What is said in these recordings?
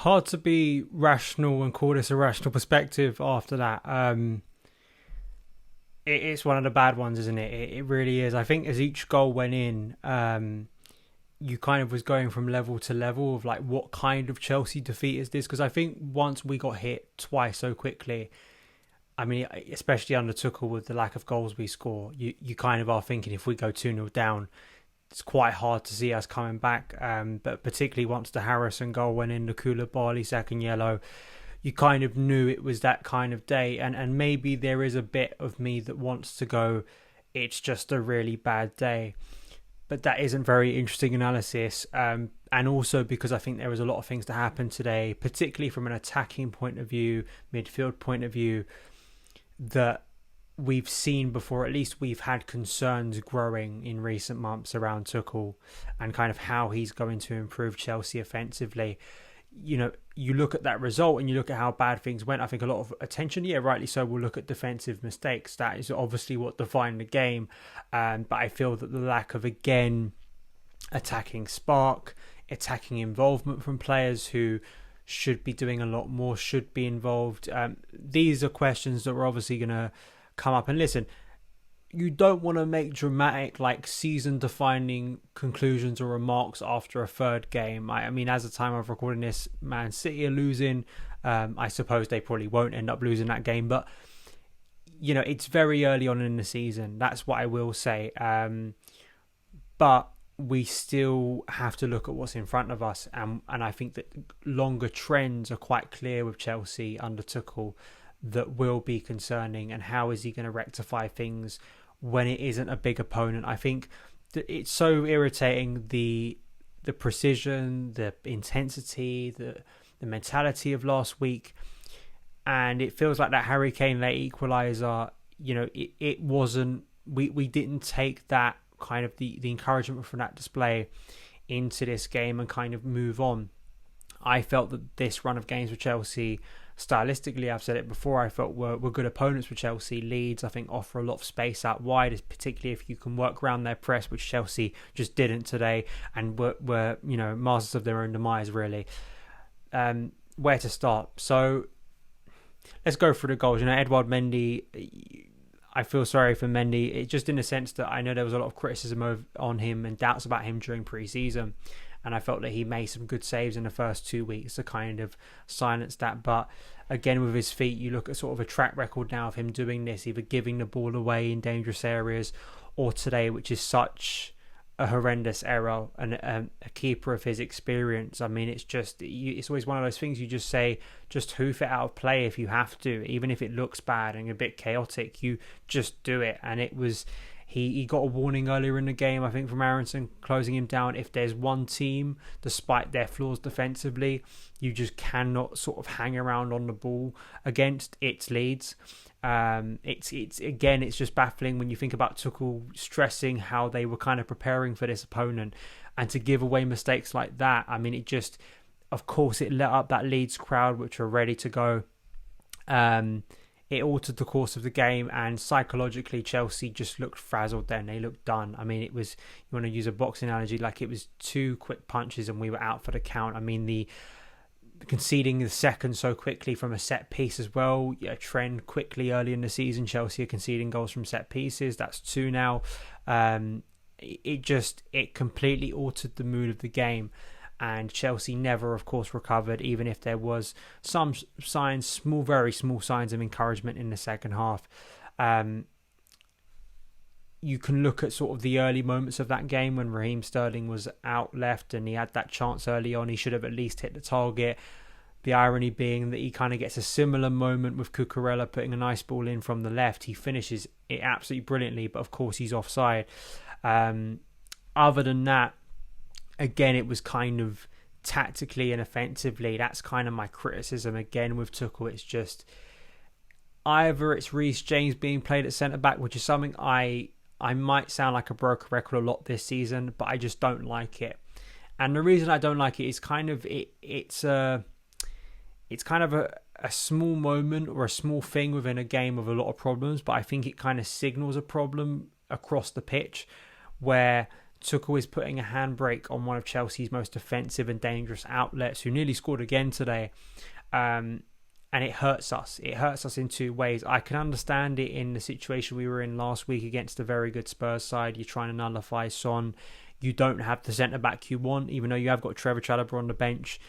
hard to be rational and call this a rational perspective after that. It's one of the bad ones, isn't it? It really is. I think as each goal went in, you kind of was going from level to level of like, what kind of Chelsea defeat is this? Because I think once we got hit twice so quickly, I mean, especially under Tuchel with the lack of goals we score, you kind of are thinking if we go 2-0 down, it's quite hard to see us coming back. But particularly once the Harrison goal went in, the Koulibaly second yellow, you kind of knew it was that kind of day. And maybe there is a bit of me that wants to go, it's just a really bad day. But that isn't very interesting analysis. And also because I think there was a lot of things to happen today, particularly from an attacking point of view, midfield point of view, that we've seen before. At least we've had concerns growing in recent months around Tuchel and kind of how he's going to improve Chelsea offensively. You know, you look at that result and you look at how bad things went. I think a lot of attention, rightly so, will look at defensive mistakes. That is obviously what defined the game. But I feel that the lack of, again, attacking spark, attacking involvement from players who should be doing a lot more, should be involved. These are questions that we're obviously going to come up. And listen, you don't want to make dramatic, like, season-defining conclusions or remarks after a third game. I mean, as the time of recording this, Man City are losing. I suppose they probably won't end up losing that game. But, you know, it's very early on in the season. That's what I will say. But we still have to look at what's in front of us. And I think that longer trends are quite clear with Chelsea under Tuchel that will be concerning. And how is he going to rectify things when it isn't a big opponent? I think that it's so irritating, the precision, the intensity, the mentality of last week. And it feels like that Harry Kane late equaliser, you know, it wasn't, we didn't take that kind of the encouragement from that display into this game and kind of move on. I felt that this run of games with Chelsea, stylistically, I've said it before, I felt were good opponents for Chelsea. Leeds, I think, offer a lot of space out wide, particularly if you can work around their press, which Chelsea just didn't today, and were you know, masters of their own demise, really. Where to start? So let's go through the goals. You know, Edouard Mendy, I feel sorry for Mendy. It just in the sense that I know there was a lot of criticism on him and doubts about him during pre-season. And I felt that he made some good saves in the first 2 weeks to kind of silence that. But again, with his feet, you look at sort of a track record now of him doing this, either giving the ball away in dangerous areas, or today, which is such a horrendous error, and a keeper of his experience. I mean, it's always one of those things you just say, just hoof it out of play if you have to, even if it looks bad and a bit chaotic, you just do it. And it was, he got a warning earlier in the game, I think, from Aaronson closing him down. If there's one team, despite their flaws defensively, you just cannot sort of hang around on the ball against, it's Leeds. It's just baffling when you think about Tuchel stressing how they were kind of preparing for this opponent, and to give away mistakes like that. I mean, it just, of course, it let up that Leeds crowd, which are ready to go. It altered the course of the game, and psychologically Chelsea just looked frazzled then. They looked done. I mean, it was, you want to use a boxing analogy, like it was 2 quick punches and we were out for the count. I mean, the conceding the second so quickly from a set piece as well, a trend quickly early in the season. Chelsea are conceding goals from set pieces. That's 2 now. It completely altered the mood of the game. And Chelsea never, of course, recovered, even if there was some signs, very small signs of encouragement in the second half. You can look at sort of the early moments of that game when Raheem Sterling was out left and he had that chance early on. He should have at least hit the target. The irony being that he kind of gets a similar moment with Cucurella putting a nice ball in from the left. He finishes it absolutely brilliantly, but of course he's offside. Other than that, again, it was kind of tactically and offensively. That's kind of my criticism again with Tuchel. It's just either it's Reece James being played at centre-back, which is something I might sound like a broken record a lot this season, but I just don't like it. And the reason I don't like it is kind of it's kind of a small moment or a small thing within a game of a lot of problems, but I think it kind of signals a problem across the pitch where Tuchel is putting a handbrake on one of Chelsea's most offensive and dangerous outlets, who nearly scored again today. And it hurts us. It hurts us in two ways. I can understand it in the situation we were in last week against a very good Spurs side. You're trying to nullify Son. You don't have the centre-back you want, even though you have got Trevor Chalobah on the bench.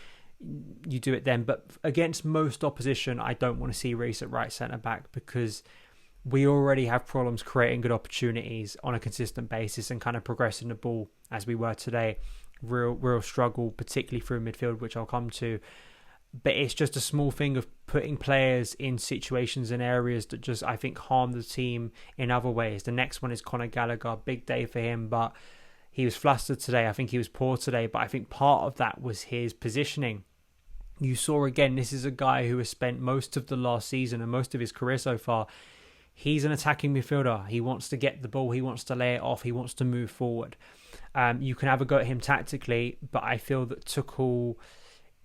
You do it then. But against most opposition, I don't want to see Reece at right centre-back, because we already have problems creating good opportunities on a consistent basis and kind of progressing the ball as we were today. Real struggle, particularly through midfield, which I'll come to. But it's just a small thing of putting players in situations and areas that just, I think, harm the team in other ways. The next one is Conor Gallagher. Big day for him, but he was flustered today. I think he was poor today, but I think part of that was his positioning. You saw again, this is a guy who has spent most of the last season and most of his career so far. He's an attacking midfielder. He wants to get the ball. He wants to lay it off. He wants to move forward. You can have a go at him tactically, but I feel that Tuchel,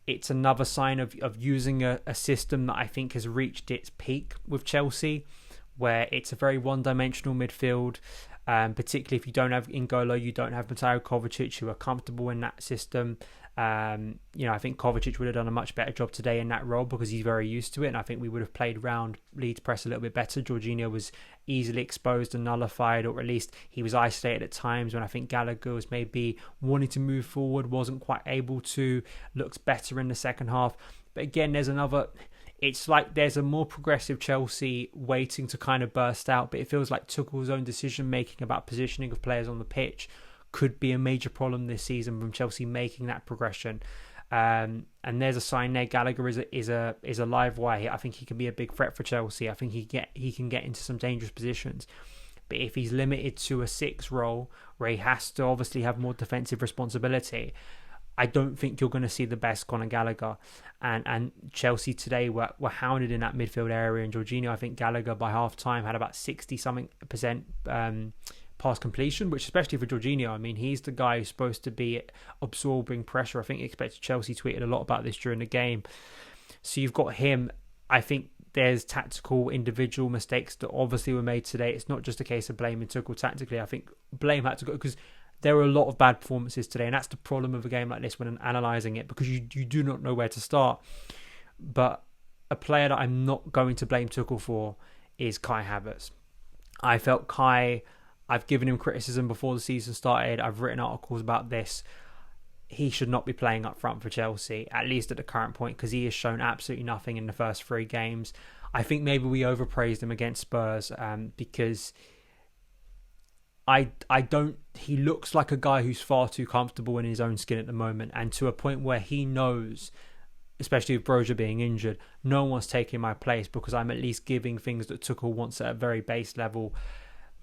it's another sign of using a system that I think has reached its peak with Chelsea, where it's a very one-dimensional midfield, particularly if you don't have N'Golo, you don't have Mateo Kovacic, who are comfortable in that system. I think Kovacic would have done a much better job today in that role because he's very used to it, and I think we would have played round Leeds press a little bit better. Jorginho was easily exposed and nullified, or at least he was isolated at times when I think Gallagher was maybe wanting to move forward, wasn't quite able to, looks better in the second half. But again, it's like there's a more progressive Chelsea waiting to kind of burst out, but it feels like Tuchel's own decision making about positioning of players on the pitch could be a major problem this season from Chelsea making that progression. And there's a sign there. Gallagher is a live wire. I think he can be a big threat for Chelsea. I think he can get into some dangerous positions. But if he's limited to a 6 role where he has to obviously have more defensive responsibility, I don't think you're going to see the best Conor Gallagher. And Chelsea today were hounded in that midfield area. And Jorginho, I think Gallagher by half time had about 60-something% pass completion, which especially for Jorginho, I mean, he's the guy who's supposed to be absorbing pressure. I think Expected Chelsea tweeted a lot about this during the game. So you've got him. I think there's tactical individual mistakes that obviously were made today. It's not just a case of blaming Tuchel tactically. I think blame had to go because there were a lot of bad performances today, and that's the problem of a game like this when analysing it, because you do not know where to start. But a player that I'm not going to blame Tuchel for is Kai Havertz. I felt I've given him criticism before the season started. I've written articles about this. He should not be playing up front for Chelsea, at least at the current point, because he has shown absolutely nothing in the first 3 games. I think maybe we overpraised him against Spurs because he looks like a guy who's far too comfortable in his own skin at the moment, and to a point where he knows, especially with Broja being injured, no one's taking my place because I'm at least giving things that Tuchel wants at a very base level.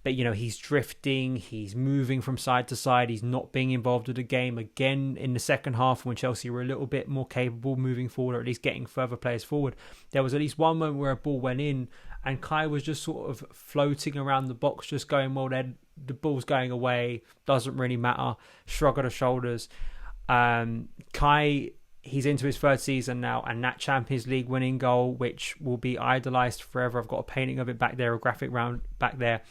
But, he's drifting, he's moving from side to side, he's not being involved with the game. Again, in the second half, when Chelsea were a little bit more capable moving forward, or at least getting further players forward, there was at least one moment where a ball went in and Kai was just sort of floating around the box, just going, well, then the ball's going away, doesn't really matter, shrug of the shoulders. Kai, he's into his 3rd season now, and that Champions League winning goal, which will be idolised forever. I've got a painting of it back there, a graphic round back there.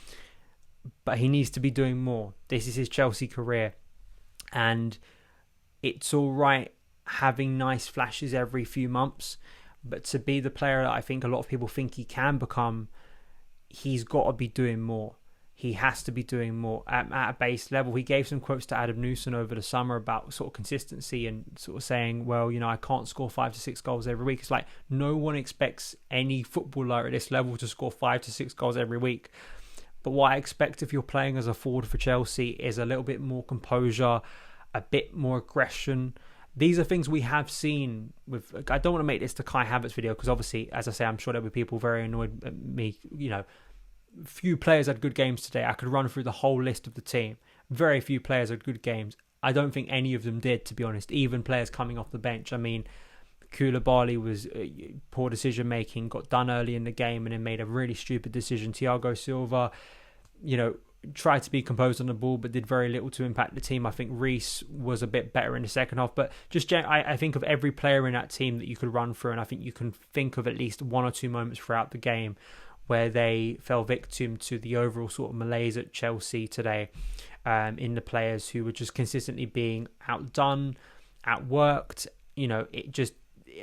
But he needs to be doing more. This is his Chelsea career. And it's all right having nice flashes every few months. But to be the player that I think a lot of people think he can become, he's got to be doing more. He has to be doing more at a base level. He gave some quotes to Adam Newson over the summer about sort of consistency and sort of saying, well, I can't score 5 to 6 goals every week. It's like no one expects any footballer at this level to score 5 to 6 goals every week. But what I expect if you're playing as a forward for Chelsea is a little bit more composure, a bit more aggression. These are things we have seen with... I don't want to make this the Kai Havertz video because obviously, as I say, I'm sure there'll be people very annoyed at me. Few players had good games today. I could run through the whole list of the team. Very few players had good games. I don't think any of them did, to be honest. Even players coming off the bench. I mean, Koulibaly was poor decision making, got done early in the game and then made a really stupid decision. Thiago Silva, tried to be composed on the ball but did very little to impact the team. I think Reece was a bit better in the second half, but just I think of every player in that team that you could run through, and I think you can think of at least 1 or 2 moments throughout the game where they fell victim to the overall sort of malaise at Chelsea today. in the players who were just consistently being outdone, outworked.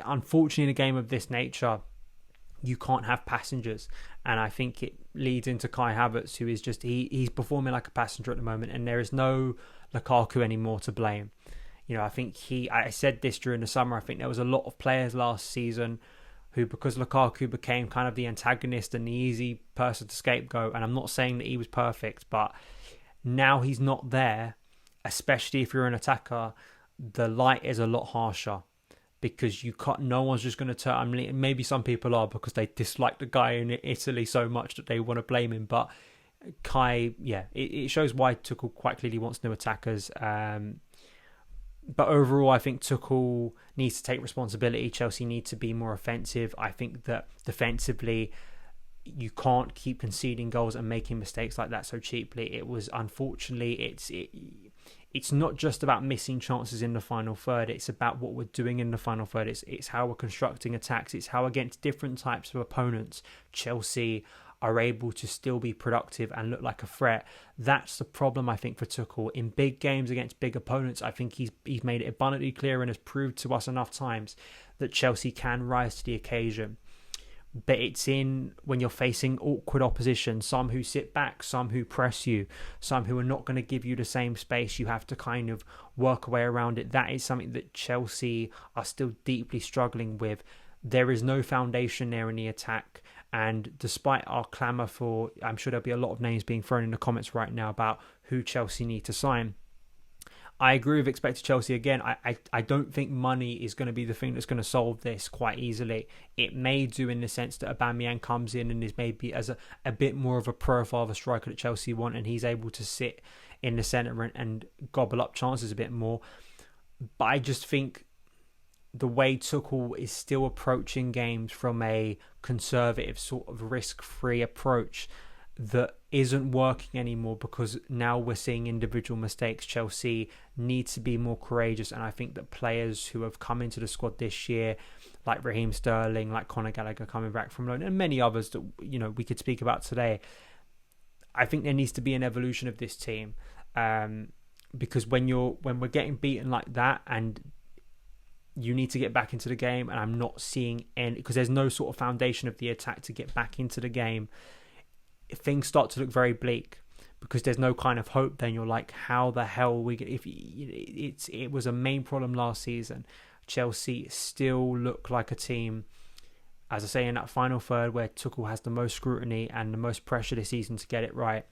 Unfortunately, in a game of this nature, you can't have passengers, and I think it leads into Kai Havertz, who is just he's performing like a passenger at the moment, and there is no Lukaku anymore to blame. I think I said this during the summer, I think there was a lot of players last season who, because Lukaku became kind of the antagonist and the easy person to scapegoat, and I'm not saying that he was perfect, but now he's not there, especially if you're an attacker, the light is a lot harsher. Because no one's just going to turn. Maybe some people are because they dislike the guy in Italy so much that they want to blame him. But Kai, it shows why Tuchel quite clearly wants new attackers. But overall, I think Tuchel needs to take responsibility. Chelsea need to be more offensive. I think that defensively, you can't keep conceding goals and making mistakes like that so cheaply. It was, unfortunately, it's not just about missing chances in the final third. It's about what we're doing in the final third. It's how we're constructing attacks. It's how, against different types of opponents, Chelsea are able to still be productive and look like a threat. That's the problem, I think, for Tuchel. In big games against big opponents, I think he's made it abundantly clear and has proved to us enough times that Chelsea can rise to the occasion. But it's when you're facing awkward opposition, some who sit back, some who press you, some who are not going to give you the same space. You have to kind of work a way around it. That is something that Chelsea are still deeply struggling with. There is no foundation there in the attack. And despite our clamour for, I'm sure there'll be a lot of names being thrown in the comments right now about who Chelsea need to sign. I agree with expected Chelsea again. I don't think money is going to be the thing that's going to solve this quite easily. It may do in the sense that Aubameyang comes in and is maybe as a bit more of a profile of a striker that Chelsea want, and he's able to sit in the centre and gobble up chances a bit more. But I just think the way Tuchel is still approaching games from a conservative sort of risk-free approach that isn't working anymore, because now we're seeing individual mistakes. Chelsea needs to be more courageous, and I think that players who have come into the squad this year, like Raheem Sterling, like Conor Gallagher coming back from loan, and many others that we could speak about today, I think there needs to be an evolution of this team, because when we're getting beaten like that, and you need to get back into the game, and I'm not seeing any, because there's no sort of foundation of the attack to get back into the game. Things start to look very bleak because there's no kind of hope. Then you're like, how the hell we get? It was a main problem last season. Chelsea still look like a team, as I say, in that final third where Tuchel has the most scrutiny and the most pressure this season to get it right.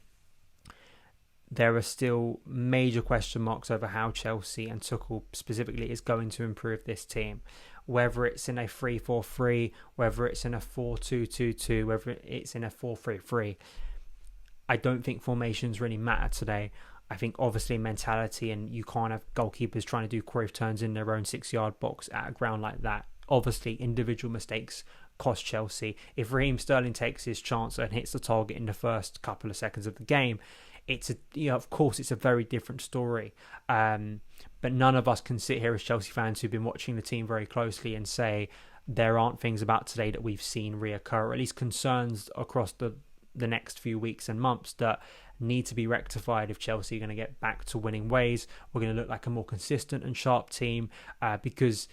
There are still major question marks over how Chelsea and Tuchel specifically is going to improve this team. Whether it's in a 3-4-3, whether it's in a 4-2-2-2, whether it's in a 4-3-3. I don't think formations really matter today. I think obviously mentality, and you can't have goalkeepers trying to do Cruyff turns in their own 6-yard box at a ground like that. Obviously, individual mistakes cost Chelsea. If Raheem Sterling takes his chance and hits the target in the first couple of seconds of the game, of course, it's a very different story. But none of us can sit here as Chelsea fans who've been watching the team very closely and say there aren't things about today that we've seen reoccur, or at least concerns across the next few weeks and months that need to be rectified if Chelsea are going to get back to winning ways. We're going to look like a more consistent and sharp team, because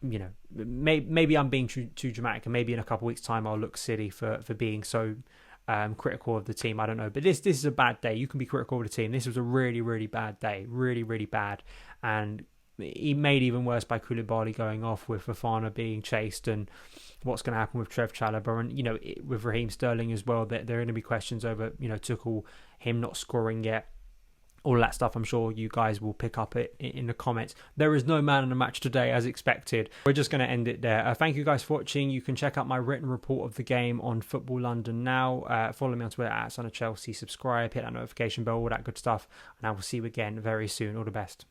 maybe I'm being too dramatic, and maybe in a couple of weeks' time I'll look silly for being so critical of the team. I don't know, but this is a bad day. You can be critical of the team. This was a really, really bad day, really, really bad, and he made even worse by Koulibaly going off, with Fofana being chased, and what's going to happen with Trev Chalobah, and with Raheem Sterling as well. That there are going to be questions over Tuchel, him not scoring yet. All that stuff, I'm sure you guys will pick up it in the comments. There is no man in the match today, as expected. We're just going to end it there. Thank you guys for watching. You can check out my written report of the game on Football London now. Follow me on Twitter at SonOfChelsea. Subscribe, hit that notification bell, all that good stuff. And I will see you again very soon. All the best.